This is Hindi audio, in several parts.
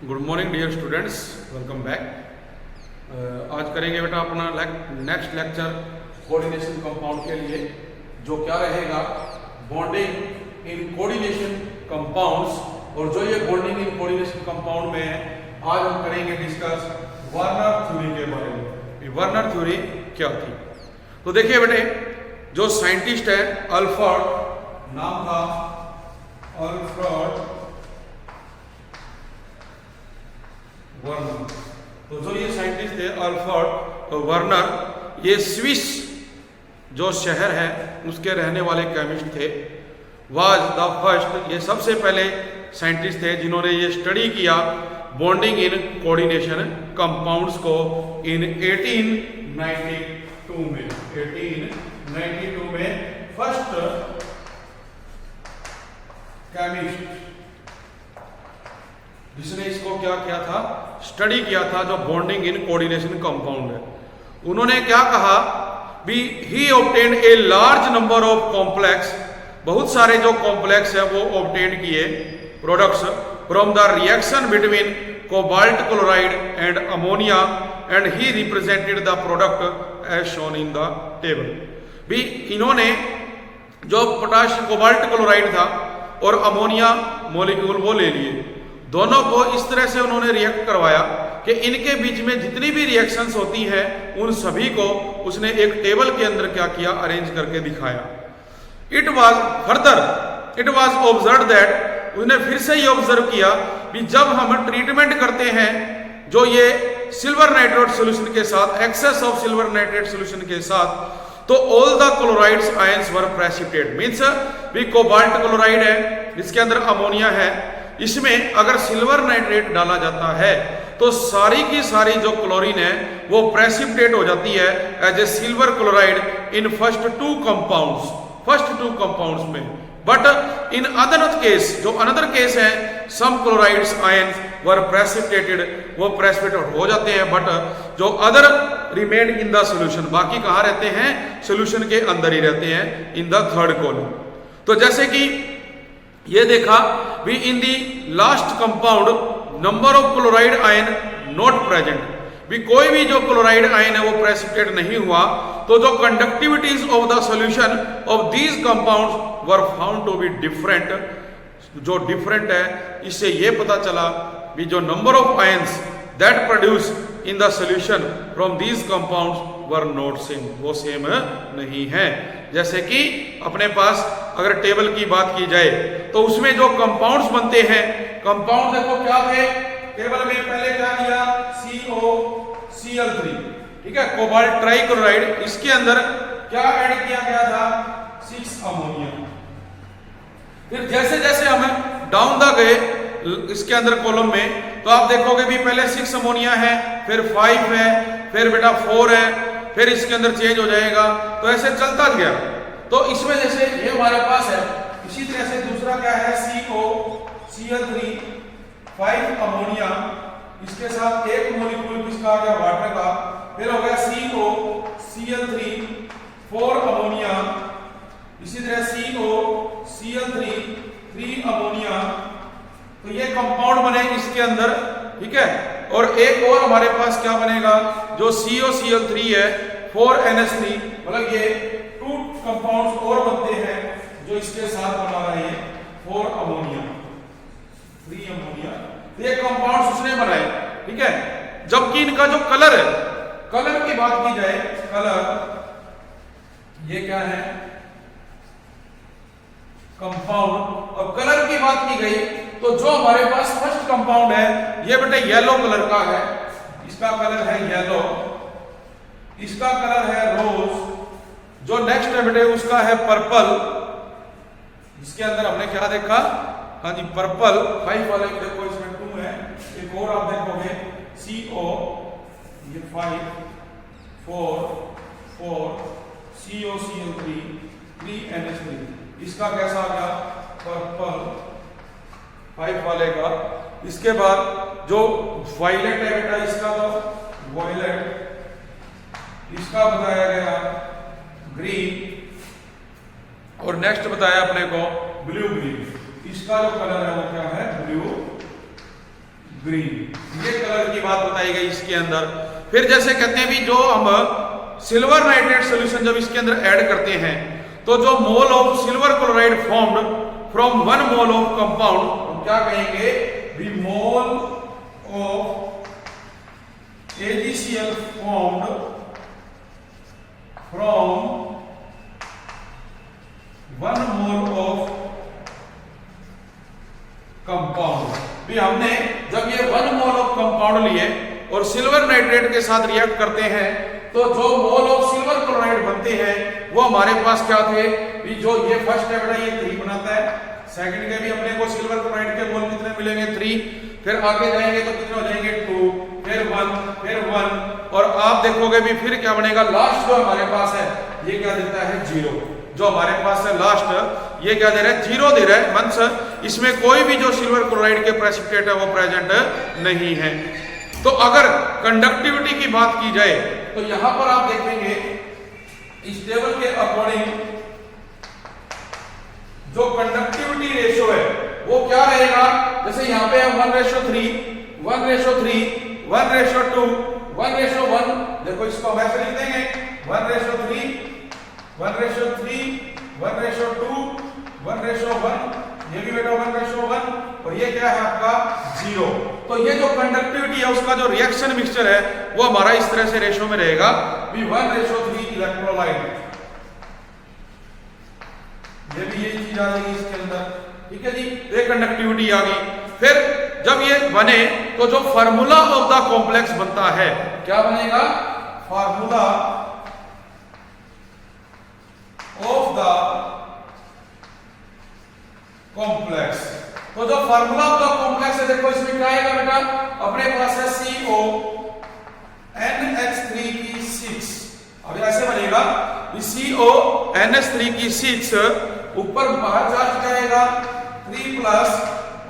Good morning dear students, welcome back. आज करेंगे बेटा अपना नेक्स्ट लेक्चर कोऑर्डिनेशन कंपाउंड के लिए, जो क्या रहेगा बॉन्डिंग इन कोऑर्डिनेशन कंपाउंड्स। और जो ये बॉन्डिंग इन कोऑर्डिनेशन कंपाउंड में है, आज हम करेंगे डिस्कस वार्नर थ्योरी के बारे में। ये वार्नर थ्योरी क्या थी? तो देखिए बेटे, जो साइंटिस्ट है अल्फ्रेड, नाम था अल्फ्रेड वर्नर। तो जो ये साइंटिस्ट थे अल्फ्रेड वर्नर, ये स्विस जो शहर है उसके रहने वाले केमिस्ट थे। वाज द फर्स्ट, ये सबसे पहले साइंटिस्ट थे जिन्होंने ये स्टडी किया बॉन्डिंग इन कोऑर्डिनेशन कंपाउंड्स को इन 1892 में। 1892 में फर्स्ट केमिस्ट जिसने इसको क्या किया था, स्टडी किया था, जो बॉन्डिंग इन कोऑर्डिनेशन कंपाउंड है। उन्होंने क्या कहा भी he obtained a large number of complex, बहुत सारे जो कॉम्प्लेक्स है वो ऑब्टेन किए products from the reaction between cobalt chloride and ammonia, and he represented the product as shown in the table. भी इन्होंने जो पोटाश कोबाल्ट क्लोराइड था और अमोनिया मॉलिक्यूल वो ले लिए, दोनों को इस तरह से उन्होंने रिएक्ट करवाया कि इनके बीच में जितनी भी रिएक्शंस होती हैं उन सभी को उसने एक टेबल के अंदर क्या किया, अरेंज करके दिखाया। इट वाज ऑब्जर्व दैट, उसने फिर से ये ऑब्जर्व किया कि जब हम ट्रीटमेंट करते हैं जो ये सिल्वर नाइट्रेट सोल्यूशन के साथ, excess of silver nitrate solution के साथ, तो all the chlorides ions were precipitate. Means भी कोबाल्ट क्लोराइड है जिसके अंदर अमोनिया है, इसमें अगर सिल्वर नाइट्रेट डाला जाता है तो सारी की सारी जो क्लोरीन है वो प्रेसिपिटेट हो जाती है as a silver chloride in first two compounds में। बट इन अदर केस, जो अनदर केस है, some chlorides ions were precipitated, वो प्रेसिपिटेट हो जाते हैं, बट जो other remain in the solution, बाकी कहाँ रहते हैं, सोल्यूशन के अंदर ही रहते हैं, इन द थर्ड कॉलम। तो जैसे कि ये देखा भी in the last compound number of chloride ion not present, भी कोई भी जो क्लोराइड आयन है वो प्रेसिपिटेट नहीं हुआ, तो जो conductivities of the solution of these compounds were found to be different. जो डिफरेंट है, इससे ये पता चला भी जो number of ions that produce in the solution from these compounds were not same, वो सेम नहीं है। जैसे कि अपने पास अगर टेबल की बात की जाए तो उसमें जो कंपाउंड्स बनते हैं, कंपाउंड देखो क्या थे टेबल में, पहले क्या लिया COCl3, ठीक है, कोबाल्ट ट्राइक्लोराइड, इसके अंदर क्या ऐड किया गया था, 6 अमोनिया। फिर जैसे जैसे हम डाउन द गए इसके अंदर कॉलम में, तो आप देखोगे भी पहले 6 अमोनिया है, फिर 5 है, फिर बेटा 4 है, फिर इसके अंदर चेंज हो जाएगा, तो ऐसे चलता गया। तो इसमें जैसे ये हमारे पास है, इसी तरह से दूसरा क्या है COCl3, 5 अमोनिया, इसके साथ एक मॉलिक्यूल किसका आ गया, वाटर का, फिर हो गया COCl3, 4 अमोनिया, इसी तरह COCl3, 3 अमोनिया। तो ये कंपाउंड बने इसके अंदर, ठीक है। और एक और हमारे पास क्या बनेगा, जो COCl3 है, 4NH3, मतलब ये 2 कंपाउंड्स और बनते हैं जो इसके साथ बना रहे हैं 4 अमोनिया, 3 अमोनिया। ये कंपाउंड्स उसने बनाए, ठीक है। जबकि इनका जो कलर है, कलर की बात की जाए, कलर ये क्या है, कंपाउंड, और कलर की बात की गई तो जो हमारे पास फर्स्ट कंपाउंड है ये बेटे येलो कलर का है, इसका कलर है येलो, इसका कलर है रोज। जो नेक्स्ट है बेटे उसका है पर्पल, इसके अंदर हमने क्या देखा, हाँ जी पर्पल। 5 वाले को देखो, इसमें 2 है, एक और आप देखोगे CO, ये 5, 4 COCl3, 3NH3, इसका कैसा आ गया, पर्पल 5 वाले का। इसके बाद जो वायलेट है बेटा, इसका तो वायलेट, इसका बताया गया ग्रीन, और नेक्स्ट बताया अपने को ब्लू ग्रीन। इसका जो कलर है वो क्या है, ब्लू ग्रीन, ये कलर की बात बताई गई इसके अंदर। फिर जैसे कहते हैं भी जो हम सिल्वर नाइट्रेट सोल्यूशन जब इसके अंदर ऐड करते हैं तो जो mole of silver chloride formed from 1 mole of compound, हम क्या कहेंगे, the mole of AgCl formed from 1 mole of compound. भी हमने जब ये 1 मोल ऑफ कंपाउंड लिए और सिल्वर नाइट्रेट के साथ रिएक्ट करते हैं तो जो मोल ऑफ सिल्वर क्लोराइड बनते हैं वो हमारे पास क्या थे, भी जो ये फर्स्ट स्टेप है ये 3 बनाता है, सेकंड के भी अपने को सिल्वर क्लोराइड के मोल कितने मिलेंगे 3, फिर आगे जाएंगे तो कितने हो जाएंगे 2, फिर 1, फिर 1, और आप देखोगे भी फिर क्या बनेगा, लास्ट जो हमारे पास है ये क्या देता है 0, जो हमारे पास है लास्ट ये क्या दे रहा है 0 दे रहा है। मींस इसमें कोई भी जो सिल्वर क्लोराइड के प्रेसिपिटेट है वो प्रेजेंट नहीं है। तो अगर कंडक्टिविटी की बात की जाए तो यहां पर आप देखेंगे इस टेबल के अकॉर्डिंग जो कंडक्टिविटी रेशियो है वो क्या रहेगा, जैसे यहां पे है 1:3, 1:3, 1:2, 1:1, देखो इसको हम ऐसे लिख देंगे 1:3, 1:3, 1:2, 1:1, ये भी बेटा 1:1, और ये क्या है आपका 0। तो ये जो कंडक्टिविटी है उसका जो रिएक्शन मिक्सचर है वो हमारा इस तरह से रेशियो में रहेगा, भी 1:3 इलेक्ट्रोलाइट, ये भी ये चीज आ जाएगी इसके अंदर, ठीक है जी। ये कंडक्टिविटी आ गई। फिर जब ये बने तो जो फार्मूला ऑफ द कॉम्प्लेक्स बनता है, क्या बनेगा, फार्मूला ऑफ द कॉम्प्लेक्स। तो जो फार्मूला ऑफ द कॉम्प्लेक्स है देखो इसमें क्या आएगा बेटा, अपने पास है CO NH3 की 6, अब ऐसे बनेगा CO NH3 की 6, ऊपर बाहर चार्ज जाएगा 3+,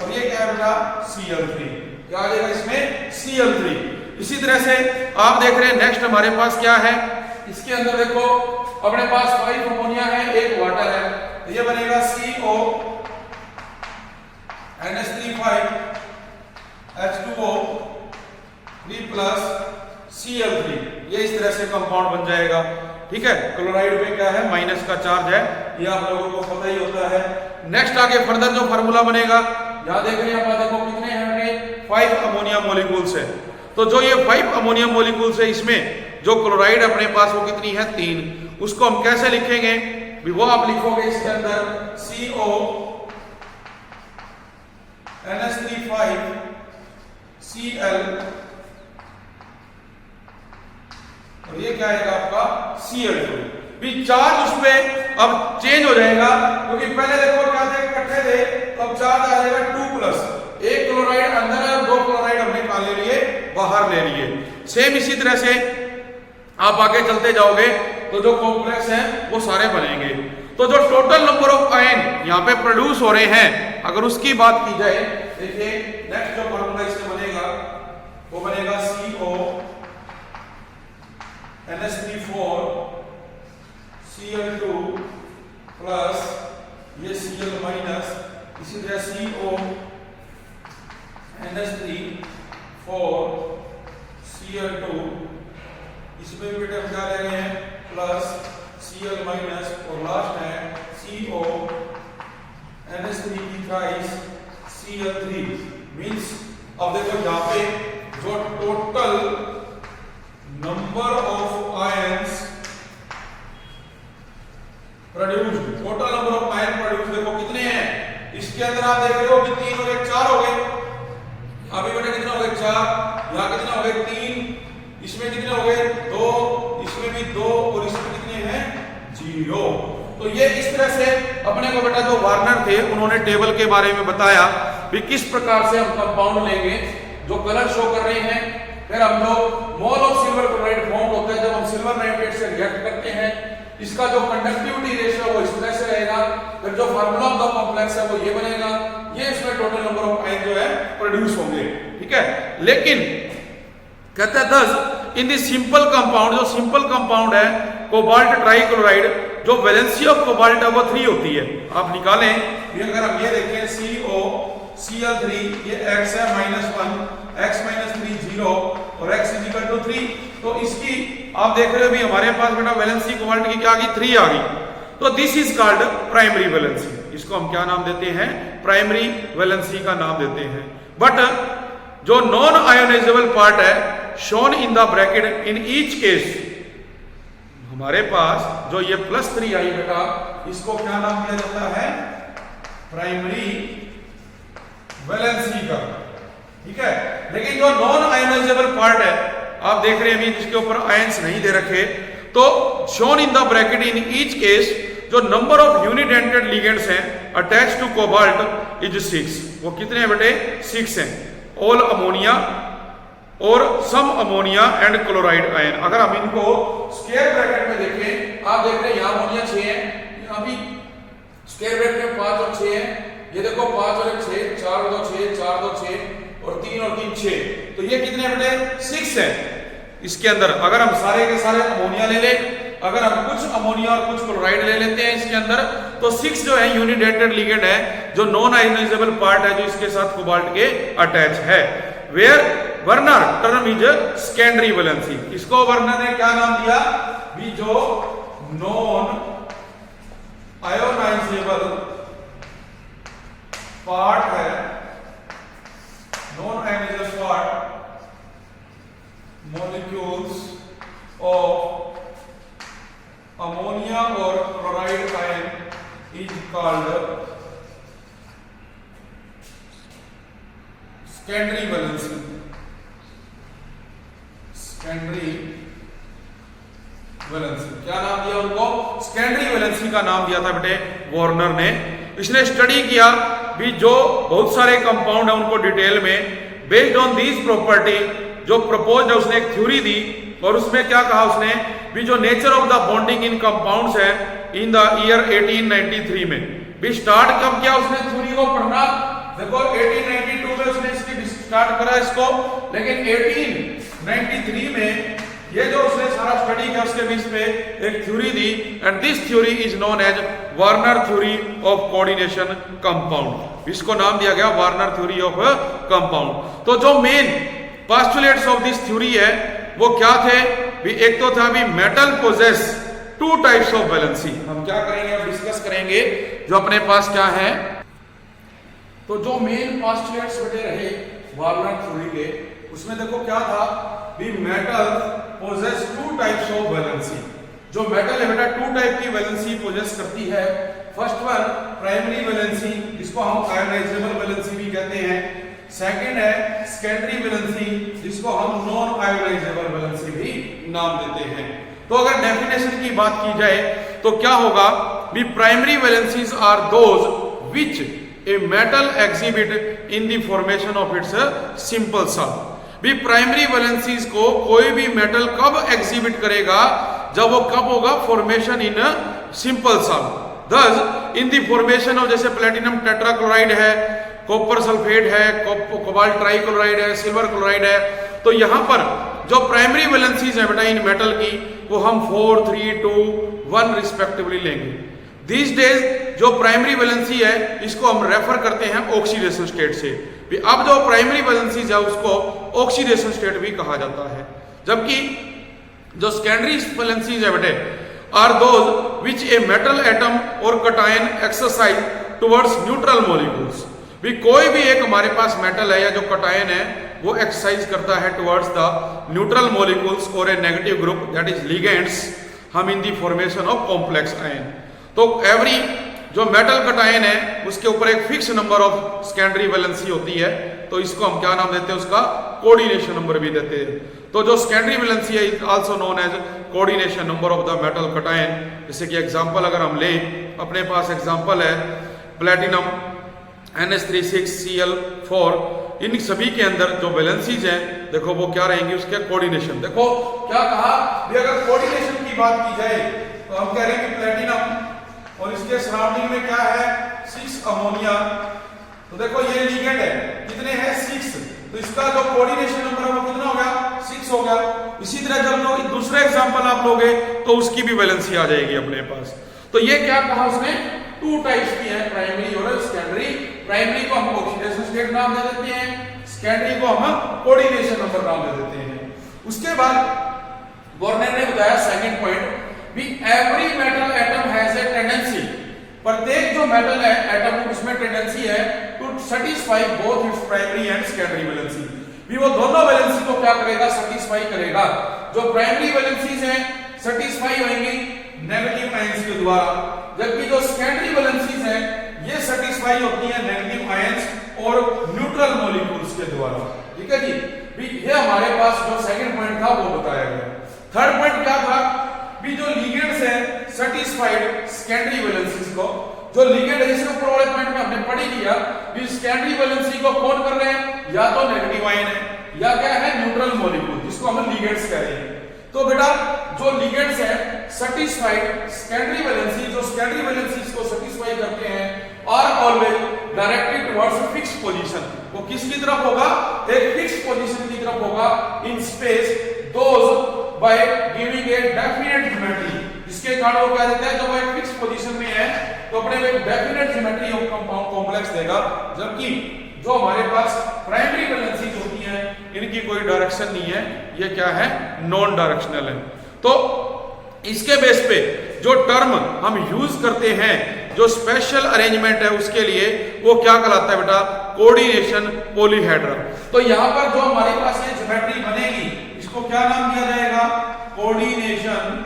और ये क्या है बेटा Cl3, क्या आ जाएगा इसमें Cl3। इसी तरह से आप देख रहे हैं नेक्स्ट हमारे पास क्या है, इसके अंदर देखो अपने पास 5 अमोनिया है, 1 वाटर है, तो ये बनेगा CO NH3 H2O 3+ Cl3, ये इस तरह से कंपाउंड बन जाएगा, ठीक है। क्लोराइड में क्या है माइनस का चार्ज है, ये आप लोगों को पता ही होता है। नेक्स्ट आगे फर्दर जो फार्मूला बनेगा, यहां देख रहे हैं आप, देखो कितने हैं 5 अमोनिया मॉलिक्यूल्स है, तो जो ये 5 अमोनिया मॉलिक्यूल्स है इसमें जो क्लोराइड अपने पास वो कितनी है 3, उसको हम कैसे लिखेंगे, वो आप लिखोगे इसके अंदर CO NH3 Cl, और ये क्या आएगा आपका Cl2। भी चार्ज उसमें अब चेंज हो जाएगा, क्योंकि पहले देखो क्या थे, इकट्ठे थे, तो अब चार्ज आ जाएगा 2+, 1 क्लोराइड अंदर है और 2 क्लोराइड हमने कहां ले लिए, बाहर ले लिए। सेम इसी तरह से आप आगे चलते जाओगे तो जो कॉम्प्लेक्स है वो सारे बनेंगे। तो जो टोटल नंबर ऑफ आयन यहाँ पे प्रोड्यूस हो रहे हैं अगर उसकी बात की जाए, देखिए नेक्स्ट जो फॉर्मूला इससे बनेगा वो बनेगा CO NH3 Cl2 प्लस ये Cl माइनस, इसी तरह CO NH3 Cl2, इसमें भी बेटा क्या ले रहे हैं प्लस Cl माइनस, और लास्ट है CO NH3 Cl3 मींस, अब देखो यहाँ पे जो total number of ions produced, total number of ion produced देखो कितने हैं, इसके अंदर आप देख रहे हो कि 3 और 1 4 हो गए, अभी बेटा कितने हो गए 4, यहाँ कितने हो गए 3, इसमें कितने हो गए 2, इसमें भी 2, और इसमें कितने हैं 0। तो ये इस तरह से अपने को बेटा जो वार्नर थे उन्होंने टेबल के बारे में बताया भी किस प्रकार से हम कंपाउंड लेंगे, जो कलर शो कर रहे हैं, फिर हम लोग mole of silver chloride form होता है जब हम सिल्वर नाइट्रेट से रिएक्ट करते हैं, इसका जो कंडक्टिविटी रेशियो वो इस तरह से रहेगा, फिर जो फार्मूला ऑफ द कॉम्प्लेक्स है वो ये बनेगा, ये इसमें टोटल नंबर ऑफ आयन जो है प्रोड्यूस होंगे, ठीक है। लेकिन कहते हैं thus in the simple compound, जो सिंपल कंपाउंड है कोबाल्ट ट्राइक्लोराइड, जो वैलेंसी ऑफ कोबाल्ट है वो 3 होती है, आप निकालें, अगर हम ये देखें CO Cl3 ये X है -1, x माइनस 3 0 और x इज इक्वल टू 3। तो इसकी आप देख रहे हो भी हमारे पास बेटा वैलेंसी कोवेलेंट की क्या आ गई 3 आ गई। तो this is called primary valency. इसको हम क्या नाम देते हैं? प्राइमरी वैलेंसी का नाम देते हैं। बट जो नॉन आयोनाइजेबल पार्ट है shown in the bracket in each case, हमारे पास जो ये +3 आई बेटा इसको क्या नाम दिया जाता है? प्राइमरी वैलेंसी का। ठीक है, लेकिन जो नॉन आयोनाइजेबल पार्ट है आप देख रहे हैं अभी जिसके ऊपर आयंस नहीं दे रखे, तो shown in the bracket in each case जो नंबर ऑफ यूनिडेंटेड लिगेंड्स हैं अटैच टू कोबाल्ट इज 6। वो कितने हैं बेटे? 6 हैं। ऑल अमोनिया और सम अमोनिया एंड क्लोराइड आयन। अगर हम इनको स्क्वायर ब्रैकेट में देखें, आप देख रहे हैं यहां अमोनिया 6 है, यहां भी स्क्वायर ब्रैकेट में 5 और 6 है। ये देखो 5 और 6, 4 और 2 6, 4 2 6 और 3 और 3 6। तो ये कितने बेटे? 6 है। इसके अंदर अगर हम सारे के सारे अमोनिया ले लें, अगर हम कुछ अमोनिया और कुछ क्लोराइड ले लेते हैं इसके अंदर, तो 6 जो है यूनिडेंटेड लिगेंड है जो नॉन आयोनाइजेबल पार्ट है जो इसके साथ कोबाल्ट के अटैच है। Where Werner term is secondary valency. इसको वर्नर ने क्या नाम दिया? भी जो नॉन आयोनाइजेबल पार्ट है, non ionisable part molecules of ammonia or chloride ion is called secondary valency। secondary valency क्या नाम दिया उनको? secondary valency का नाम दिया था बेटे वार्नर ने। इसने स्टडी किया भी जो बहुत सारे कंपाउंड है उनको डिटेल में, बेस्ड ऑन दीज प्रॉपर्टी जो प्रपोज है उसने एक थ्योरी दी, और उसमें क्या कहा उसने भी जो nature of the bonding in compounds है इन द ईयर 1893 में भी स्टार्ट कब किया उसने थ्योरी को पढ़ना? देखो 1892 में उसने इसकी स्टार्ट करा इसको, लेकिन 1893 में ये जो उसने सारा स्टडी किया उसके बीच पे एक थ्योरी दी, and this theory is known as Werner theory of coordination compound. इसको नाम दिया गया वार्नर थ्योरी ऑफ कंपाउंड। तो जो main postulates of this theory है वो क्या थे? भी एक तो था भी metal possess 2 types of valency. हम क्या करेंगे अब डिस्कस करेंगे जो अपने पास क्या है। तो जो मेन पोस्टुलेट्स बेटे रहे वार्नर थ्योरी के, उसमें देखो क्या था भी metal possess 2 types of valency. जो मेटल है बेटा 2 टाइप की वैलेंसी पोजेस करती है। फर्स्ट वन प्राइमरी वैलेंसी, इसको हम आयोनाइजेबल वैलेंसी भी कहते हैं। सेकंड है सेकेंडरी वैलेंसी, जिसको हम नॉन आयोनाइजेबल वैलेंसी भी नाम देते हैं। तो अगर डेफिनेशन की बात की जाए तो क्या होगा भी primary valencies are those which a metal exhibit in the formation of its simple solve. भी प्राइमरी वैलेंसीज को कोई भी मेटल कब एग्जिबिट करेगा? जब वो कब होगा? Formation in simple solve. दस इन द फॉर्मेशन ऑफ जैसे प्लेटिनम टेट्राक्लोराइड है, कॉपर सल्फेट है, कोबाल्ट ट्राइक्लोराइड है, सिल्वर क्लोराइड है। तो यहां पर जो प्राइमरी वैलेंसीज है बेटा इन मेटल की वो हम 4, 3, 2, 1 रिस्पेक्टिवली लेंगे। दीज डेज जो प्राइमरी वैलेंसी है इसको हम रेफर करते हैं ऑक्सीडेशन स्टेट से। अब जो प्राइमरी वैलेंसीज है उसको ऑक्सीडेशन स्टेट भी कहा जाता है। जबकि जो सेकेंडरी वैलेंसीज है बेटे are those which a metal atom और cation exercise towards neutral molecules. भी कोई भी एक हमारे पास मेटल है या जो कटायन है वो एक्सरसाइज करता है टुवर्ड्स द न्यूट्रल मॉलिक्यूल्स और a negative group that is ligands, हम in the formation of complex ion. तो एवरी जो मेटल कटायन है उसके ऊपर एक fix number of secondary valency होती है, तो इसको हम क्या नाम देते हैं? उसका कोऑर्डिनेशन नंबर भी देते हैं। तो जो सेकेंडरी वैलेंसी है it also known as coordination number of the metal cation. जैसे कि एग्जांपल अगर हम लें, अपने पास एग्जांपल है प्लेटिनम NH36Cl4, इन सभी के अंदर जो वैलेंसीज हैं देखो वो क्या रहेंगी? उसके कोऑर्डिनेशन। देखो क्या कहा भी अगर कोऑर्डिनेशन की बात की जाए तो हम कह रहे हैं कि प्लेटिनम और इसके सराउंडिंग में क्या है? 6 अमोनिया। तो देखो ये लिगेंड है, कितने हैं? 6। तो इसका जो कोऑर्डिनेशन नंबर है वो कितना हो गया? 6 हो गया। इसी तरह जब लोग दूसरा एग्जांपल आप लोगे तो उसकी भी वैलेंसी आ जाएगी अपने पास। तो ये क्या कहा उसने? 2 टाइप्स की है, प्राइमरी और सेकेंडरी। प्राइमरी को हम ऑक्सीडेशन स्टेट नाम दे देते हैं, सेकेंडरी को हम कोऑर्डिनेशन नंबर नाम दे देते हैं। उसके बाद बोर्नेर ने बताया सेकंड पॉइंट भी every metal atom has a tendency, प्रत्येक जो मेटल है एटम उसमें टेंडेंसी है to satisfy both its primary and secondary valency, भी वो दोनों वैलेंसी को क्या करेगा, सैटिस्फाई करेगा। जो प्राइमरी वैलेंसीज हैं सैटिस्फाई होंगी नेगेटिव आयंस के द्वारा, जबकि जो सेकेंडरी वैलेंसीज हैं ये सैटिस्फाई होती है नेगेटिव आयंस और न्यूट्रल मॉलिक्यूल्स के द्वारा। ठीक है जी, ये हमारे पास जो सेकंड पॉइंट था वो बताया गया। थर्ड पॉइंट क्या था, भी जो लिगेंड्स हैं सैटिस्फाइड सेकेंडरी वैलेंसीज को, जो लिगेंड है जैसे ऊपर वाले पॉइंट में हमने पढ़ ही लिया कि सेकेंडरी वैलेंसी को कौन कर रहे हैं, या तो नेगेटिव आयन है या क्या है न्यूट्रल मॉलिक्यूल, जिसको हम लिगेंड्स कह रहे हैं। तो बेटा जो लिगेंड्स है सैटिस्फाइड सेकेंडरी वैलेंसी, जो सेकेंडरी वैलेंसीज को सैटिस्फाई करते हैं are always directed towards fixed position, वो किसकी तरफ होगा, एक फिक्स्ड पोजीशन की तरफ होगा in space, those by giving a definite geometry, इसके कारण वो क्या देता है, जब वो एक फिक्स्ड पोजीशन में है तो अपने एक definite geometry of compound complex देगा, जबकि जो हमारे पास प्राइमरी वैलेंसीज होती हैं इनकी कोई डायरेक्शन नहीं है, ये क्या है, नॉन डायरेक्शनल है। तो इसके बेस पे जो टर्म हम यूज करते हैं, जो स्पेशल अरेंजमेंट है उसके लिए, वो क्या कहलाता है बेटा, कोऑर्डिनेशन पॉलीहेड्रा। तो यहां पर जो हमारे पास ये ज्योमेट्री बनेगी इसको क्या नाम दिया जाएगा, कोऑर्डिनेशन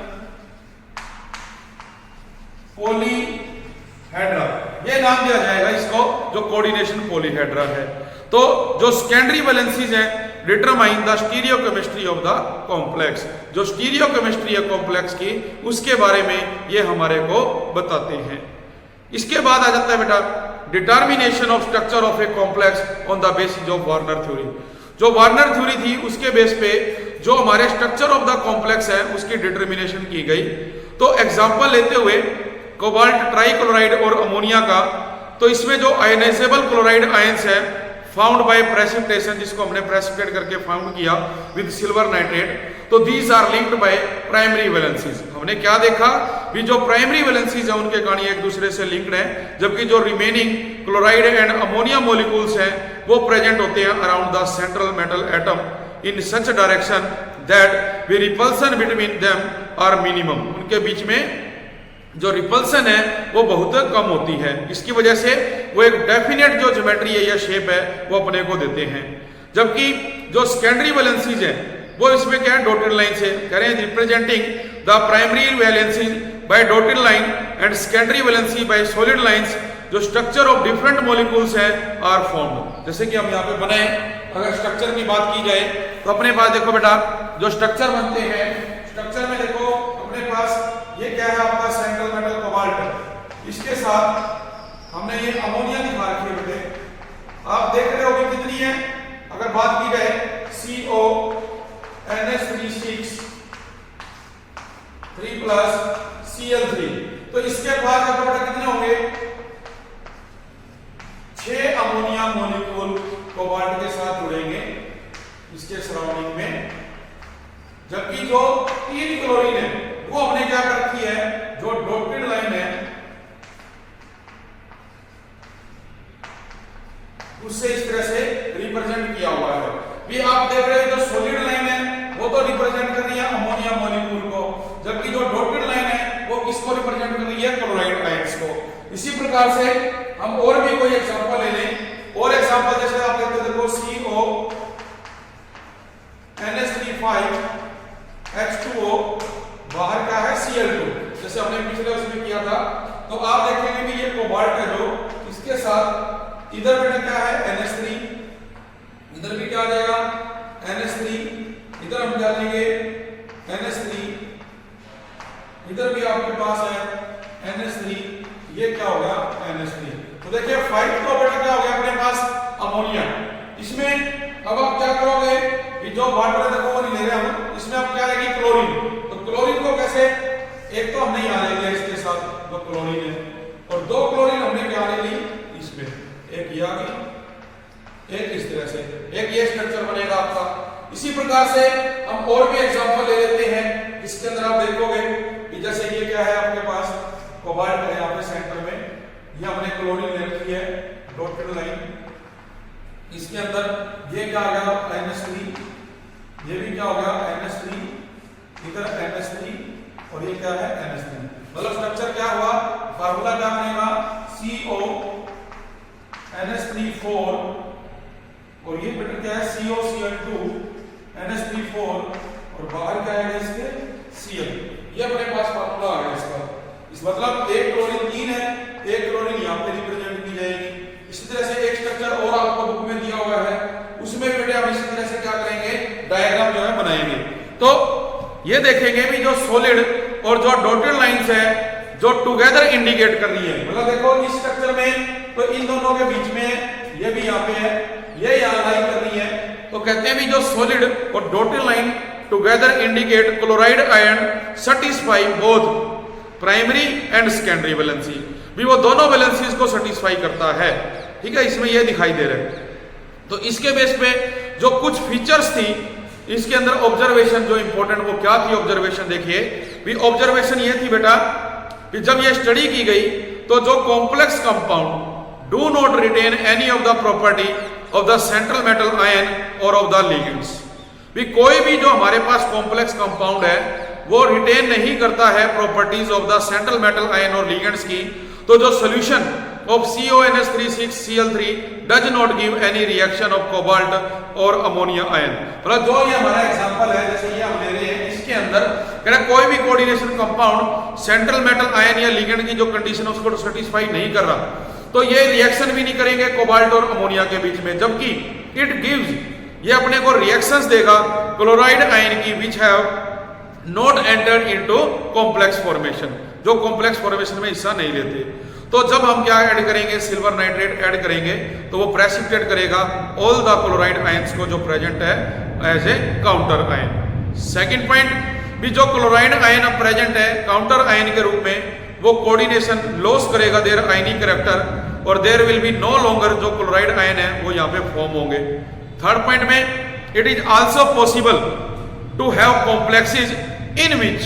पॉलीहेड्रा, ये नाम दिया जाएगा इसको, जो कोऑर्डिनेशन पॉलीहेड्रा है। तो जो सेकेंडरी वैलेंसीज हैं determine the stereochemistry of the complex, जो स्टीरियोकेमिस्ट्री है कॉम्प्लेक्स की उसके बारे में ये हमारे को बताते हैं। इसके बाद आ जाता है बेटा determination of structure of a complex on the basis of Warner theory. जो वार्नर थ्योरी थी उसके बेस पे जो हमारे स्ट्रक्चर ऑफ द कॉम्प्लेक्स है उसकी डिटर्मिनेशन की गई। तो एग्जांपल लेते हुए कोबाल्ट ट्राइक्लोराइड और अमोनिया का, तो इसमें जो आयनाइजेबल क्लोराइड आयंस है फाउंड बाय प्रेसिपिटेशन, जिसको हमने प्रेसिपिटेट करके फाउंड किया विद सिल्वर नाइट्रेट, तो these are linked by primary valencies. हमने क्या देखा भी जो प्राइमरी वैलेंसीज है उनके कण एक दूसरे से लिंक्ड हैं, जबकि जो remaining chloride and ammonia molecules हैं वो प्रेजेंट होते हैं around the central metal atom in such direction that we repulsion between them are minimum, उनके बीच में जो रिपल्सन है वो बहुत कम होती है। इसकी वजह से वो एक डेफिनेट जो ज्योमेट्री है या शेप है वो अपने को देते हैं। जबकि जो सेकेंडरी वैलेंसीज है वो इसमें क्या है, डॉटेड लाइन से कह रहे हैं, representing the primary valencies by dotted line and secondary valency by solid lines, जो स्ट्रक्चर ऑफ डिफरेंट मॉलिक्यूल्स है आर फॉर्म्ड। जैसे कि हम यहाँ पे बनाए, अगर स्ट्रक्चर की बात की जाए तो अपने पास देखो बेटा जो स्ट्रक्चर बनते हैं, स्ट्रक्चर में देखो अपने पास ये क्या है आपका सेंट्रल मेटल कोबाल्ट, इसके साथ हमने ये अमोनिया दिखा रखी है बेटे, आप देख रहे हो कि कितनी है, अगर बात की जाए CO NH3 3 प्लस Cl3, तो इसके बाद आपको बेटा कितने होंगे, 6 अमोनिया मॉलिक्यूल कोबाल्ट के साथ जुड़ेंगे इसके सराउंडिंग में, जबकि जो 3 क्लोरीन है वो हमने क्या कर रखी है, जो डॉटेड लाइन है उससे इस तरह से रिप्रेजेंट किया हुआ है। भी आप देख रहे हो जो सॉलिड लाइन है वो तो रिप्रेजेंट कर रही है अमोनिया मॉलिक्यूल को, जबकि जो डॉटेड लाइन है वो किसको रिप्रेजेंट कर रही है, क्लोराइड आयंस को। इसी प्रकार से हम और भी कोई एग्जांपल ले लें, और एग्जांपल जैसे आप देखते हो देखो CO NH3 H2O, बाहर क्या है Cl2, जैसे हमने पिछले उसमें किया था। तो आप देखेंगे कि ये कोबाल्ट है जो इसके साथ इधर बेटा क्या है NH3, इधर भी क्या आ जाएगा NH3, इधर हम डालेंगे NH3, इधर भी आपके पास है NH3, ये क्या हो गया NH3। तो देखिए 5 तो बेटा क्या हो गया अपने पास अमोनिया। इसमें अब आप क्या करोगे कि जो वाटर देखो वो नहीं ले रहे हम, इसमें आप क्या लेंगे क्लोरीन। तो क्लोरीन को कैसे, एक तो हमने यहाँ ले लिया इसके साथ जो क्लोरीन है, और 2 क्लोरीन हमने क्या ले ली इसमें, एक ये आ गई, एक इस तरह से, एक ये स्ट्रक्चर बनेगा आपका। इसी प्रकार से हम और भी एग्जांपल ले लेते हैं, इसके अंदर आप देखोगे कि जैसे ये क्या है आपके पास कोबाल्ट है यहाँ पे सेंटर में, ये हमने क्लोरीन ले रखी है डॉटेड लाइन, इसके अंदर ये क्या आ गया NH3, ये भी क्या हो गया NH3, इधर NH3 और ये क्या है NH3। मतलब स्ट्रक्चर क्या हुआ, फार्मूला क्या बनेगा CO NH3 4 और ये बेटा क्या है COCl2 NH3 4 और बाहर क्या आएगा इसके Cl। ये अपने पास फार्मूला आ गया इसका। इस मतलब एक क्लोरीन 3 है, एक क्लोरीन यहाँ पे रिप्रेजेंट की जाएगी। इसी तरह से एक स्ट्रक्चर और आपको बुक में दिया हुआ है, उसमें बेटे हम इसी तरह से क्या करेंगे डायग्राम जो है बनाएंगे। तो ये देखेंगे भी जो सॉलिड और जो डॉटेड लाइंस है जो टुगेदर इंडिकेट कर रही है। मतलब देखो इस स्ट्रक्चर में तो इन दोनों के बीच में ये भी यहाँ पे है, ये यहाँ लाइन कर रही है। तो कहते हैं भी जो सॉलिड और dotted line together indicate chloride ion satisfy both primary and secondary valency, भी वो दोनों वैलेंसीज को सेटिस्फाई करता है। ठीक है, इसमें ये दिखाई दे रहा है। तो इसके बेस पे जो कुछ फीचर्स थी इसके अंदर ऑब्जर्वेशन जो इंपॉर्टेंट वो क्या थी ऑब्जर्वेशन देखिए भी। ऑब्जर्वेशन ये थी बेटा कि जब ये स्टडी की गई तो जो complex compound do not retain any of the property of the central metal ion और ऑफ द लिगेंड्स, भी कोई भी जो हमारे पास कॉम्प्लेक्स कंपाउंड है वो रिटेन नहीं करता है properties of the central metal ion और लिगेंड्स की। तो जो solution of CONH3 does not give any reaction of cobalt और अमोनिया आयन। मतलब जो ये हमारा एग्जांपल है जैसे ये हम ले रहे हैं, इसके अंदर कोई भी coordination compound central metal ion या लिगेंड की जो कंडीशन है उसको सेटिस्फाई नहीं कर रहा, तो ये रिएक्शन भी नहीं करेंगे कोबाल्ट और अमोनिया के बीच में, जबकि इट गिव्स, ये अपने को रिएक्शंस देगा क्लोराइड आयन की which have not entered into complex formation, जो कॉम्प्लेक्स फॉर्मेशन में हिस्सा नहीं लेते। तो जब हम क्या ऐड करेंगे सिल्वर नाइट्रेट ऐड करेंगे तो वो प्रेसिपिटेट करेगा ऑल द क्लोराइड आयंस को जो प्रेजेंट है as a counter ion. Second point भी जो क्लोराइड आयन अब प्रेजेंट है काउंटर आयन के रूप में वो कोऑर्डिनेशन लॉस करेगा देयर आयनिक कैरेक्टर और there will be no longer जो क्लोराइड आयन है वो यहाँ पे फॉर्म होंगे। थर्ड पॉइंट में it is also possible to have complexes in which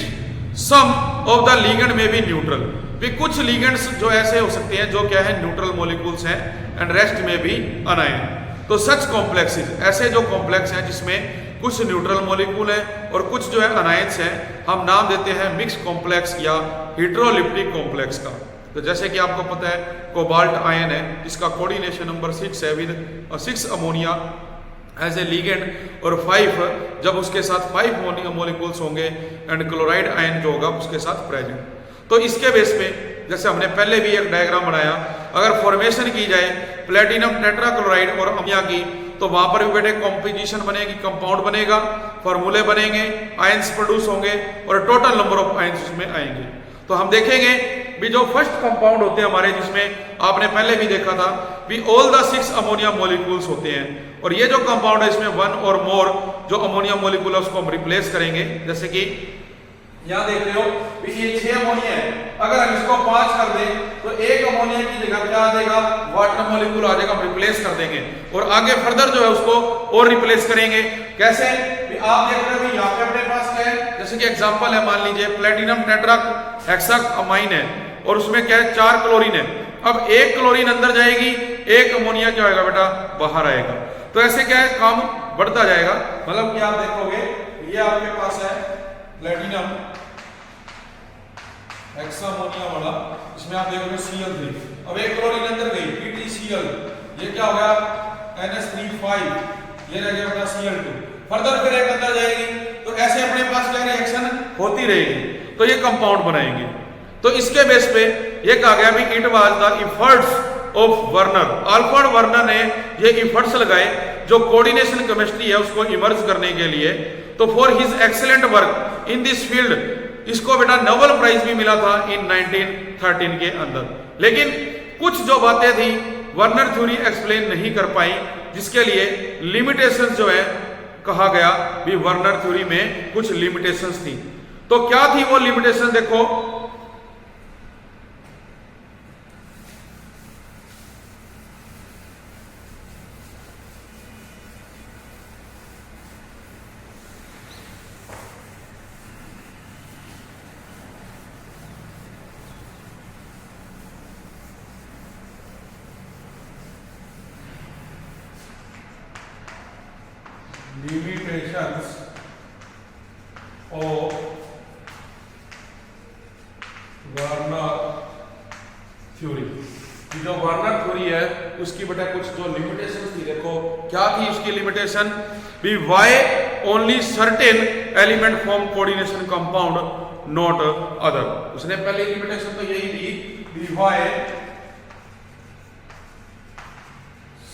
some of the ligand may be neutral, भी कुछ लिगेंड्स जो ऐसे हो सकते हैं जो क्या है न्यूट्रल मॉलिक्यूल्स हैं एंड रेस्ट में भी अनायन। तो सच कॉम्प्लेक्सेस, ऐसे जो कॉम्प्लेक्स हैं जिसमें कुछ न्यूट्रल मॉलिक्यूल है और कुछ जो है अनायंस हैं, हम नाम देते हैं मिक्स कॉम्प्लेक्स या हेटेरोलिप्टिक कॉम्प्लेक्स का। तो जैसे कि आपको पता है कोबाल्ट आयन है जिसका कोऑर्डिनेशन नंबर 6 है with 6 ammonia as a ligand और 5 जब उसके साथ 5 मॉलिक्यूल्स होंगे एंड क्लोराइड आयन जो होगा उसके साथ प्रेजेंट। तो इसके बेस पे जैसे हमने पहले भी एक डायग्राम बनाया, अगर फॉर्मेशन की जाए प्लेटिनम टेट्राक्लोराइड और अमोनिया की तो वहां पर भी बेटे कॉम्पोजिशन बनेगी, कंपाउंड बनेगा, फॉर्मूले बनेंगे, आयंस प्रोड्यूस होंगे और टोटल नंबर ऑफ आयंस उसमें आएंगे। तो हम देखेंगे भी जो फर्स्ट कंपाउंड होते हैं हमारे जिसमें आपने पहले भी देखा था भी ऑल द 6 अमोनिया मॉलिक्यूल्स होते हैं और ये जो कंपाउंड है इसमें 1 और मोर जो अमोनिया मॉलिक्यूल है उसको हम रिप्लेस करेंगे। जैसे कि यहाँ देख रहे हो भी ये 6 अमोनिया है, अगर हम इसको 5 कर दें तो एक अमोनिया की जगह क्या आ जाएगा वाटर मॉलिक्यूल आ जाएगा, हम रिप्लेस कर देंगे और आगे फर्दर जो है उसको और रिप्लेस करेंगे। कैसे भी आप देख रहे हो यहाँ पे अपने पास क्या है, जैसे कि एग्जांपल है मान लीजिए प्लेटिनम टेट्रा हेक्सामाइन है और उसमें क्या है 4 क्लोरीन है। अब एक क्लोरीन अंदर जाएगी, एक अमोनिया क्या होगा बेटा बाहर आएगा। तो ऐसे क्या है काम बढ़ता जाएगा। मतलब कि आप देखोगे ये आपके पास है प्लेटिनम हेक्सामोनिया वाला, इसमें आप देखोगे Cl3, अब एक क्लोरीन अंदर गई PtCl, ये क्या हो गया NH3 ये रह गया बेटा Cl2, फर्दर फिर एक अंदर जाएगी तो ऐसे अपने पास क्या रिएक्शन होती रहेगी तो ये कंपाउंड बनाएंगे। तो इसके बेस पे ये कहा गया भी it was the efforts of Werner, Alfred Werner ने ये एफर्ट्स लगाए जो कोऑर्डिनेशन केमिस्ट्री है उसको इमर्ज करने के लिए। तो for his excellent work in this field इसको बेटा नोबेल प्राइज भी मिला था इन 1913 के अंदर। लेकिन कुछ जो बातें थी वर्नर थ्योरी एक्सप्लेन नहीं कर पाई जिसके लिए लिमिटेशंस जो है कहा गया भी वर्नर थ्योरी में कुछ लिमिटेशंस थी। तो क्या थी वो लिमिटेशन देखो, limitations of वार्नर थ्योरी। जो वार्नर थ्योरी है उसकी बेटा कुछ जो लिमिटेशन थी, देखो क्या थी उसकी लिमिटेशन, भी why only certain element form coordination compound not other. उसने पहले लिमिटेशन तो यही दी, why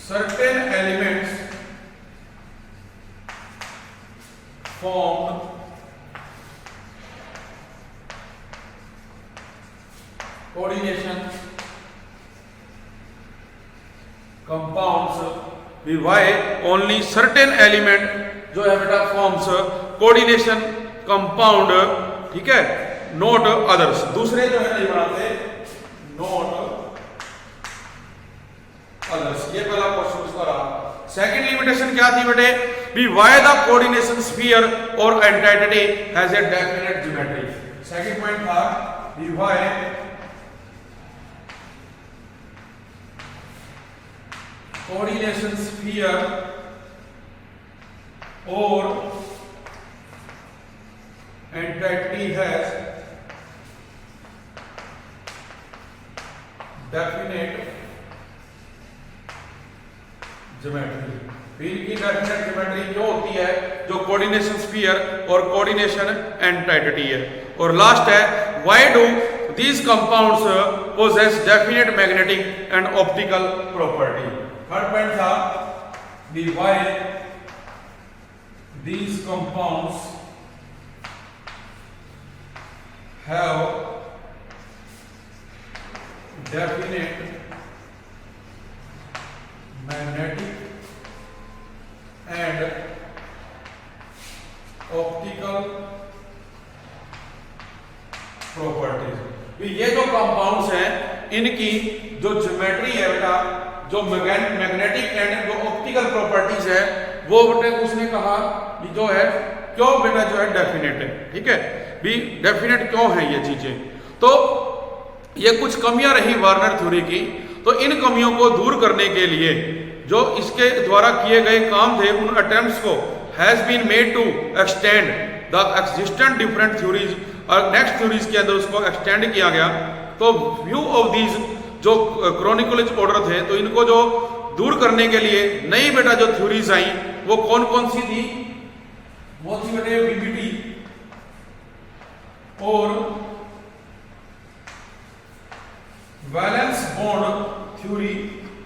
certain elements formed coordination compounds भी why only certain element जो है बेटा forms coordination compound, ठीक है, not others, दूसरे जो है नहीं बनाते, not others। ये पहला क्वेश्चन उसका रहा। सेकंड लिमिटेशन क्या थी बेटे, भी why the coordination sphere or entity has a definite geometry। Second point था भी why coordination sphere or entity has definite geometry. इनकी डेफिनेट ज्योमेट्री जो होती है, जो कोऑर्डिनेशन स्फीयर और कोऑर्डिनेशन एंटिटी है। और लास्ट है why do these compounds possess definite magnetic and optical property. Third point था the why these compounds have definite magnetic and optical properties. ये जो कंपाउंड्स हैं इनकी जो ज्योमेट्री है बेटा, जो मैग्नेटिक एंड जो ऑप्टिकल प्रॉपर्टीज है, वो बेटा उसने कहा कि जो है क्यों बेटा जो है डेफिनेट है, ठीक है, भी डेफिनेट क्यों है ये चीजें। तो ये कुछ कमियां रही वार्नर थ्योरी की, तो इन कमियों को दूर करने के लिए जो इसके द्वारा किए गए काम थे, उन अटेम्प्ट्स को has been made to extend the existent different theories, और नेक्स्ट थ्योरीज के अंदर उसको एक्सटेंड किया गया। तो व्यू ऑफ दीज जो क्रोनिकलिज ऑर्डर थे, तो इनको जो दूर करने के लिए नई बेटा जो थ्योरीज आई वो कौन कौन सी थी, वो थी बेटे वीबीटी और वैलेंस बॉन्ड थ्योरी।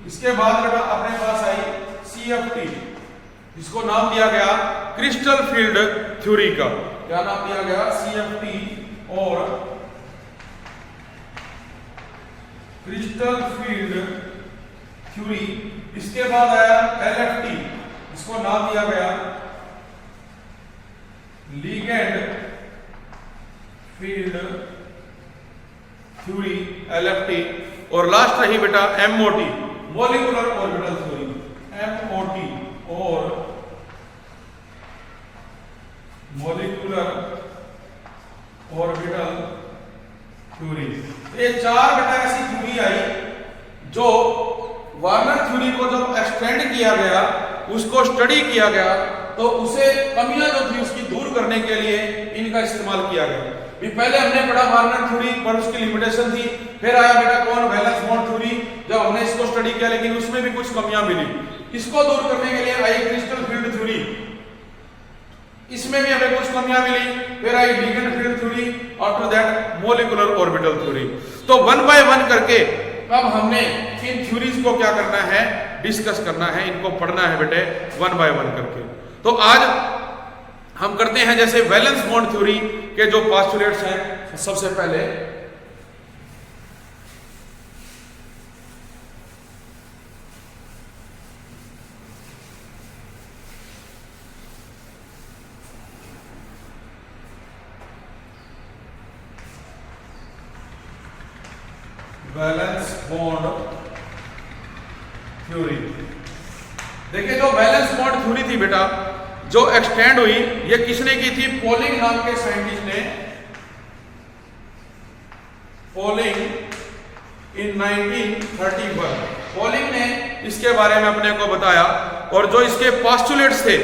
इसके बाद बेटा अपने पास आई सीएफटी, इसको नाम दिया गया क्रिस्टल फील्ड थ्योरी का। क्या नाम दिया गया, सीएफटी और क्रिस्टल फील्ड थ्योरी। इसके बाद आया एलएफटी, इसको नाम दिया गया लिगेंड फील्ड थ्योरी, एलएफटी। और लास्ट रही बेटा MOT, molecular orbital theory, MOT और मॉलिक्यूलर ऑर्बिटल थ्योरी। ये चार बेटा ऐसी थ्योरी आई जो वार्नर थ्योरी को जब एक्सटेंड किया गया, उसको स्टडी किया गया, तो उसे कमियां जो थी उसकी दूर करने के लिए इनका इस्तेमाल किया गया। भी पहले हमने पढ़ा वार्नर थ्योरी पर उसकी लिमिटेशन थी, फिर आया बेटा कौन, वैलेंस बॉन्ड थ्योरी, जब हमने इसको स्टडी किया लेकिन उसमें भी कुछ कमियां मिली। इसको दूर करने के लिए आई क्रिस्टल फील्ड थ्योरी, इसमें भी हमें कुछ कमियां मिली। फिर आई ligand field theory, after that molecular orbital theory. तो वन बाय वन करके अब हमने इन थ्योरीज को क्या करना है, डिस्कस करना है, इनको पढ़ना है बेटे वन बाय वन करके। तो आज हम करते हैं जैसे वैलेंस बॉन्ड थ्योरी के जो पोस्टुलेट्स हैं। सबसे पहले वैलेंस बॉन्ड थ्योरी। देखिए जो वैलेंस बॉन्ड थ्योरी थी बेटा, जो एक्सटेंड हुई, ये किसने की थी, पोलिंग नाम के साइंटिस्ट ने, पोलिंग इन 1931 पोलिंग ने इसके बारे में अपने को बताया। और जो इसके पोस्टुलेट्स थे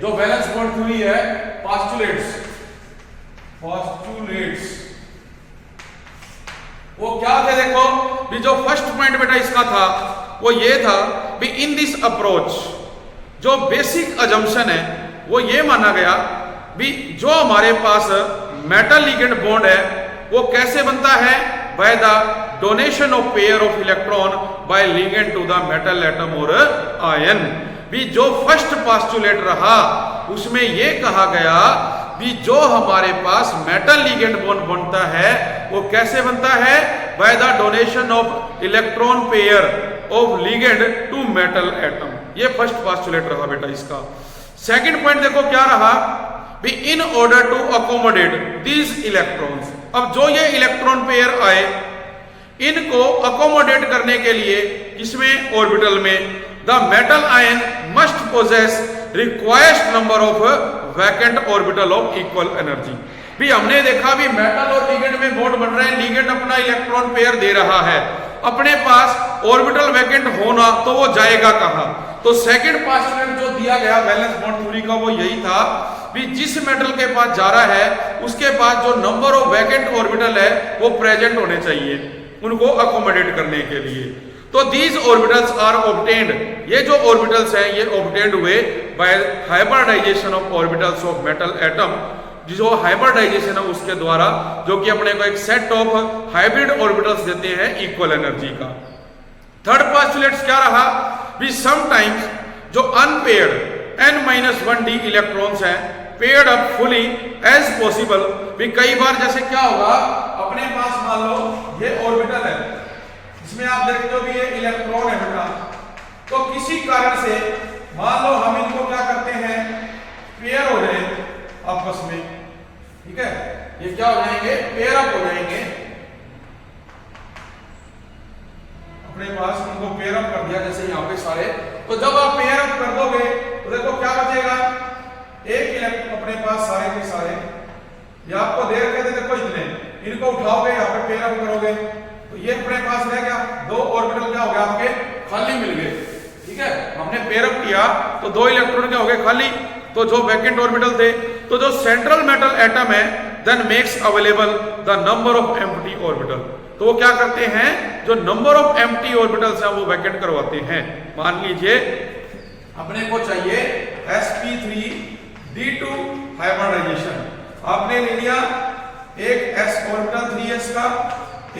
जो वैलेंस बॉन्ड थ्योरी है, पोस्टुलेट्स वो क्या थे? देखो भी जो फर्स्ट पॉइंट बेटा इसका था वो ये था भी इन दिस अप्रोच जो बेसिक अजम्पशन है वो ये माना गया भी जो हमारे पास मेटल लिगेंड बॉन्ड है वो कैसे बनता है? By the donation of pair of electron by ligand to the metal atom और आयन। भी जो फर्स्ट पोस्टुलेट रहा उसमें ये कहा गया भी जो हमारे पास मेटल लिगेंड बॉन्ड बनता है वो कैसे बनता है? By the donation of electron pair of ligand to metal atom. ये फर्स्ट पोस्टुलेट रहा बेटा इसका। सेकंड पॉइंट देखो क्या रहा भी in order to accommodate these electrons. अब जो ये इलेक्ट्रॉन पेयर आए इनको अकोमोडेट करने के लिए किसमें? ऑर्बिटल में। The metal ion must possess required number of vacant orbital of equal energy. भी हमने देखा भी मेटल और लिगेंड में बॉन्ड बन रहे हैं, लिगेंड अपना इलेक्ट्रॉन पेयर दे रहा है, अपने पास ऑर्बिटल वैकेंट होना तो वो जाएगा कहां? तो सेकंड पोस्टुलेट जो दिया गया वैलेंस बॉन्ड थ्योरी का वो यही था भी जिस मेटल के पास जा रहा है उसके पास जो नंबर ऑफ वैकेंट ऑर्बिटल है वो प्रेजेंट होने चाहिए उनको अकोमोडेट करने के लिए। तो दीज ऑर्बिटल्स आर ऑब्टेन्ड, ये जो ऑर्बिटल्स हैं ये ऑब्टेन्ड हुए by hybridisation of orbitals of metal atom. जो हाइब्रिडाइजेशन है उसके द्वारा जो कि अपने को एक सेट ऑफ हाइब्रिड ऑर्बिटल्स देते हैं इक्वल एनर्जी का। थर्ड पोस्टुलेट क्या रहा भी समटाइम्स जो अनपेयर्ड n-1d इलेक्ट्रॉन्स हैं paired up fully as possible. भी कई बार जैसे क्या होगा अपने पास मान लो ये ऑर्बिटल है, इसमें आप देखते हो भी ये इलेक्ट्रॉन है बेटा, तो किसी कारण से मान लो हम इनको क्या करते हैं पेयर हो जाए आपस में, ठीक है, ये क्या हो जाएंगे पेयर अप हो जाएंगे। अपने पास इनको पेयर अप कर दिया जैसे यहाँ पे सारे, तो जब आप पेयर अप कर दोगे तो देखो क्या बचेगा, एक इलेक्ट्रॉन अपने पास सारे के सारे, ये आपको दे रखे थे देखो इतने, इनको उठाओगे यहाँ पे पेयर अप करोगे तो ये अपने पास रह गया, दो ऑर्बिटल क्या हो गया आपके खाली मिल गए, ठीक है। हमने पेयर अप किया तो दो इलेक्ट्रॉन क्या हो गए खाली, तो जो वैकेंट ऑर्बिटल थे, तो जो सेंट्रल मेटल एटम है then makes available the number of empty orbital. तो वो क्या करते हैं जो नंबर ऑफ एम्प्टी ऑर्बिटल्स हैं वो वैकेंट करवाते हैं। मान लीजिए अपने को चाहिए sp3d2 हाइब्रिडाइजेशन, आपने ले लिया एक s ऑर्बिटल 3s का,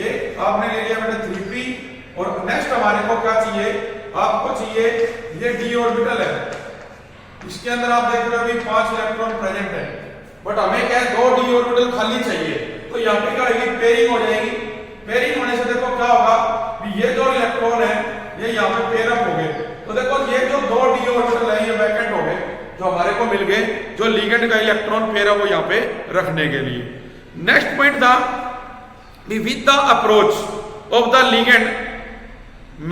एक आपने ले लिया बेटा 3p, और नेक्स्ट हमारे को क्या चाहिए, आपको चाहिए ये d ऑर्बिटल है, इसके अंदर आप देख रहे हो अभी 5 इलेक्ट्रॉन प्रेजेंट है, बट हमें क्या है 2 d ऑर्बिटल खाली चाहिए, तो यहाँ पे क्या होगी पेयरिंग हो जाएगी। पेयरिंग होने से देखो क्या होगा कि ये जो इलेक्ट्रॉन है ये यहाँ पे पेयर अप हो गए, तो देखो ये जो 2 d ऑर्बिटल है ये वैकेंट हो गए, जो हमारे को मिल गए जो लिगेंड का इलेक्ट्रॉन पेयर है वो यहाँ पे रखने के लिए। नेक्स्ट पॉइंट था with the approach of the ligand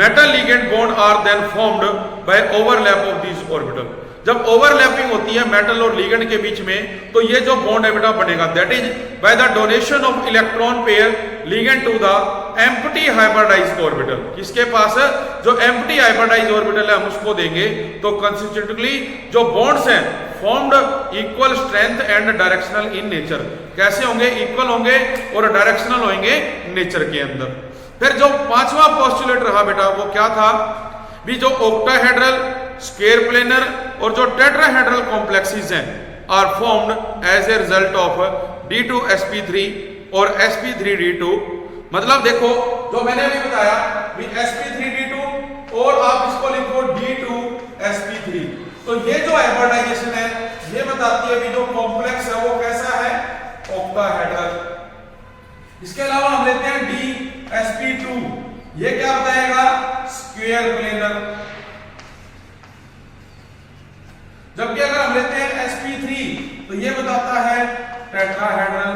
metal ligand bond are then formed by overlap of this orbital. जब ओवरलैपिंग होती है मेटल और लिगेंड के बीच में तो ये जो बॉन्ड है बेटा बनेगा, that is by the donation of electron pair ligand to the empty hybridised orbital. किसके पास जो एम्प्टी हाइब्रिडाइज्ड ऑर्बिटल है हम उसको देंगे, तो कंसिस्टेंटली जो बॉन्ड्स हैं formed equal strength and directional in nature. कैसे होंगे, इक्वल होंगे और डायरेक्शनल होंगे नेचर के अंदर। फिर जो पांचवा पोस्टुलेट रहा बेटा वो क्या था भी जो ऑक्टाहेड्रल, स्क्वायर प्लेनर और जो टेट्राहेड्रल कॉम्प्लेक्सेस हैं are formed as a result of d2sp3 और sp3d2। मतलब देखो जो मैंने अभी बताया भी sp3d2 और आप इसको लिखो d2sp3, तो ये जो हाइब्रिडाइजेशन है ये बताती है भी जो कॉम्प्लेक्स है वो कैसा है ऑक्टाहेड्रल। इसके अलावा हम लेते हैं dsp2, ये क्या बताएगा स्क्वायर प्लेनर। जबकि अगर हम लेते हैं sp3 तो ये बताता है टेट्राहेड्रल,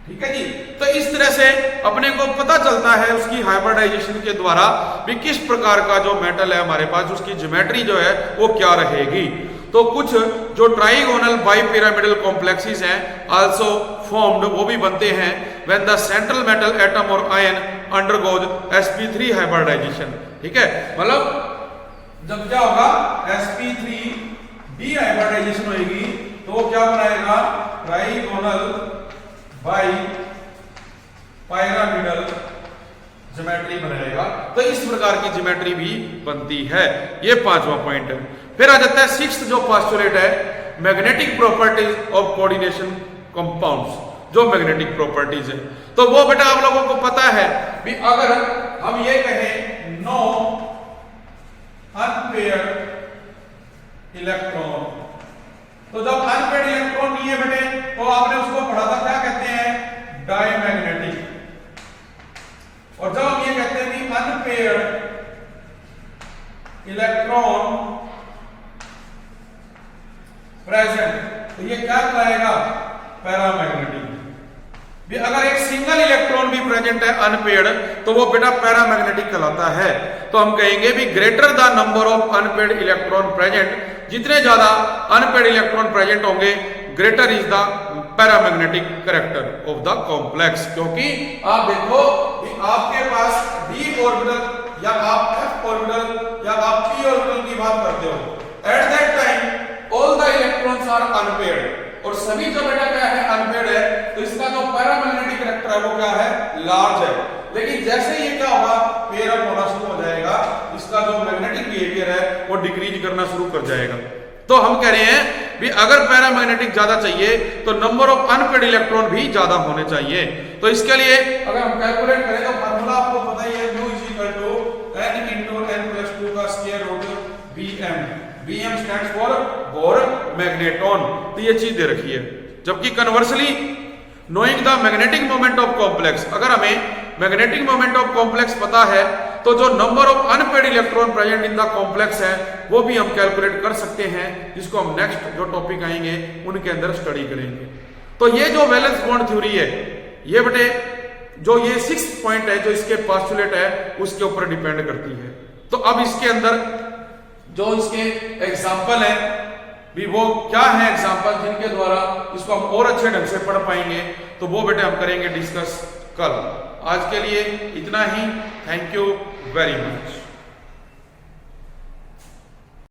ठीक है जी। तो इस तरह से अपने को पता चलता है उसकी हाइब्रिडाइजेशन के द्वारा भी किस प्रकार का जो मेटल है हमारे पास उसकी ज्योमेट्री जो है वो क्या रहेगी। तो कुछ जो ट्राइगोनल बाइपिरामिडल कॉम्प्लेक्सेस हैं आल्सो फॉर्म्ड, वो भी बनते हैं when the central metal atom और आयन अंडरगोज sp3 हाइब्रिडाइजेशन, ठीक है। मतलब जब क्या होगा sp3 डीहाइब्रिडाइजेशन होगी तो वो क्या बनाएगा, ट्राइगोनल बाई पिरामिडल ज्योमेट्री बनाएगा। तो इस प्रकार की ज्योमेट्री भी बनती है। ये 5वां पॉइंट है। फिर आ जाता है 6th जो पोस्टुलेट है, magnetic properties of coordination compounds, जो मैग्नेटिक प्रॉपर्टीज है। तो वो बेटा आप लोगों को पता है भी अगर हम ये कहें नो अनपेयर्ड इलेक्ट्रॉन, तो जब अनपेयर्ड इलेक्ट्रॉन नहीं है बेटे तो आपने उसको पढ़ा था, क्या कहते हैं, डायमैग्नेटिक। और जब हम ये कहते हैं कि अनपेयर्ड इलेक्ट्रॉन प्रेजेंट, तो ये क्या कहलाएगा, पैरामैग्नेटिक। भी अगर एक सिंगल इलेक्ट्रॉन भी प्रेजेंट है अनपेयर्ड तो वो बेटा पैरामैग्नेटिक कहलाता है। तो हम कहेंगे भी greater the number of unpaired electron present, जितने ज्यादा अनपेयर्ड इलेक्ट्रॉन प्रेजेंट होंगे greater is the paramagnetic character of the complex. क्योंकि आप देखो कि आपके पास d ऑर्बिटल या आप f ऑर्बिटल या आप p ऑर्बिटल की बात करते हो, at that time all the electrons are unpaired, और सभी जो बेटा क्या है, अनपेयर्ड है, तो इसका जो पैरामैग्नेटिक कैरेक्टर है वो क्या है, लार्ज है। लेकिन जैसे ये क्या होगा, पेयर अप होना शुरू हो जाएगा, इसका जो मैग्नेटिक बिहेवियर है वो डिक्रीज करना शुरू कर जाएगा। तो हम कह रहे हैं भी अगर पैरामैग्नेटिक ज्यादा चाहिए तो नंबर ऑफ अनपेयर्ड इलेक्ट्रॉन भी ज्यादा होने चाहिए। तो इसके लिए अगर हम कैलकुलेट करें तो फार्मूला आपको पता ही है, μ n × n+2 का square root Bm। Bm stands for Bohr magneton. तो ये चीज दे रखी है। जबकि conversely knowing the magnetic moment of complex, अगर हमें मैग्नेटिक मोमेंट ऑफ कॉम्प्लेक्स पता है तो जो number of unpaired electron present in the complex है वो भी हम कैलकुलेट कर सकते हैं, जिसको हम नेक्स्ट जो टॉपिक आएंगे उनके अंदर स्टडी करेंगे। तो ये जो वैलेंस बॉन्ड थ्योरी है, ये बेटे जो ये 6th पॉइंट है जो इसके पोस्टुलेट है उसके ऊपर डिपेंड करती है। तो अब इसके अंदर जो इसके एग्जाम्पल है भी वो क्या है एग्जाम्पल जिनके द्वारा इसको हम और अच्छे ढंग से पढ़ पाएंगे, तो वो बेटे हम करेंगे डिस्कस कल। आज के लिए इतना ही। Thank you very much.